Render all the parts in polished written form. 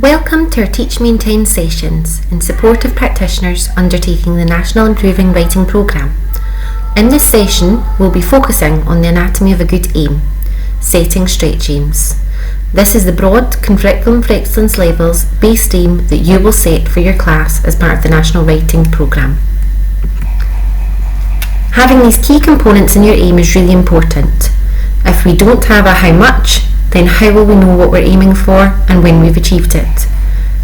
Welcome to our Teach Maintain sessions in support of practitioners undertaking the National Improving Writing Programme. In this session, we'll be focusing on the anatomy of a good aim, setting stretch aims. This is the broad Curriculum for Excellence levels based aim that you will set for your class as part of the National Writing Programme. Having these key components in your aim is really important. If we don't have a how much, then how will we know what we're aiming for and when we've achieved it?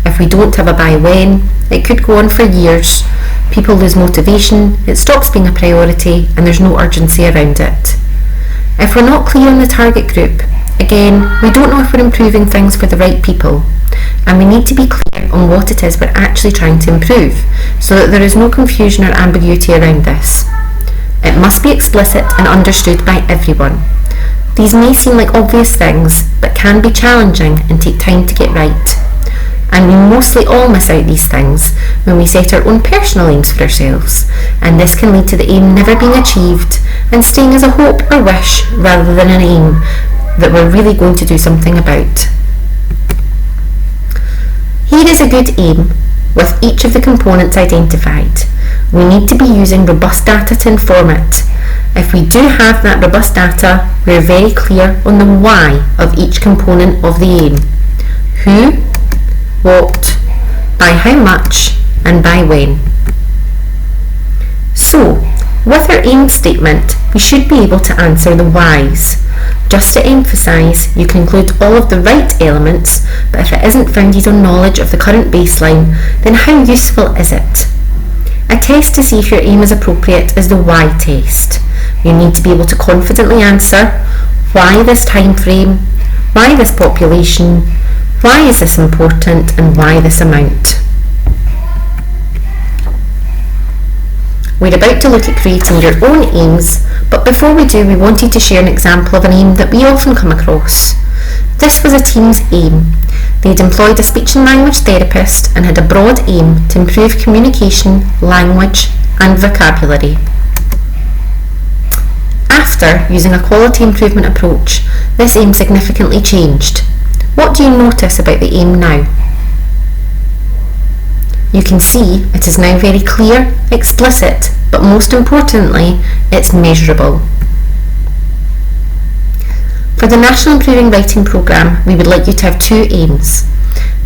If we don't have a by when, it could go on for years. People lose motivation, it stops being a priority, and there's no urgency around it. If we're not clear on the target group, again, we don't know if we're improving things for the right people, and we need to be clear on what it is we're actually trying to improve, so that there is no confusion or ambiguity around this. It must be explicit and understood by everyone. These may seem like obvious things, but can be challenging and take time to get right. And we mostly all miss out these things when we set our own personal aims for ourselves, and this can lead to the aim never being achieved and staying as a hope or wish rather than an aim that we're really going to do something about. Here is a good aim with each of the components identified. We need to be using robust data to inform it. If we do have that robust data, we're very clear on the why of each component of the aim. Who, what, by how much, and by when. So, with our aim statement, we should be able to answer the whys. Just to emphasise, you can include all of the right elements, but if it isn't founded on knowledge of the current baseline, then how useful is it? A test to see if your aim is appropriate is the why test. You need to be able to confidently answer why this time frame, why this population, why is this important, and why this amount. We're about to look at creating your own aims, but before we do, we wanted to share an example of an aim that we often come across. This was a team's aim. They'd employed a speech and language therapist and had a broad aim to improve communication, language, and vocabulary. After using a quality improvement approach, this aim significantly changed. What do you notice about the aim now? You can see it is now very clear, explicit, but most importantly, it's measurable. For the National Improving Writing Programme, we would like you to have two aims.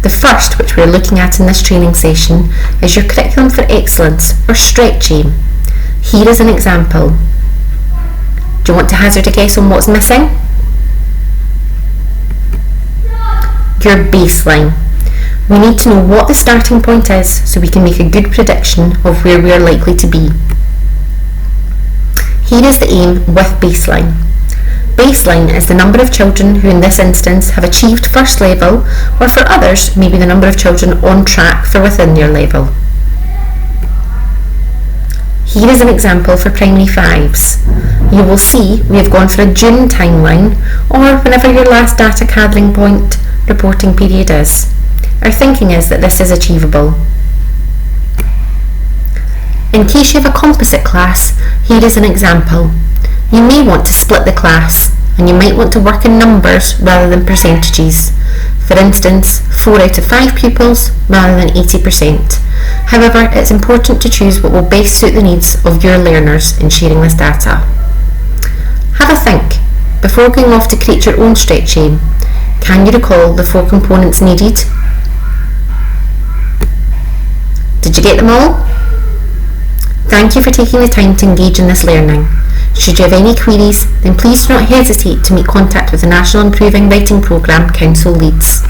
The first, which we're looking at in this training session, is your Curriculum for Excellence, or stretch aim. Here is an example. Do you want to hazard a guess on what's missing? Your baseline. We need to know what the starting point is so we can make a good prediction of where we are likely to be. Here is the aim with baseline. Baseline is the number of children who in this instance have achieved first level, or for others, maybe the number of children on track for within their level. Here is an example for primary 5s. You will see we have gone for a June timeline, or whenever your last data gathering point reporting period is. Our thinking is that this is achievable. In case you have a composite class, here is an example. You may want to split the class, and you might want to work in numbers rather than percentages. For instance, 4 out of 5 pupils rather than 80%. However, it's important to choose what will best suit the needs of your learners in sharing this data. Have a think before going off to create your own stretch aim. Can you recall the 4 components needed? Did you get them all? Thank you for taking the time to engage in this learning. Should you have any queries, then please do not hesitate to make contact with the National Improving Writing Programme Council leads.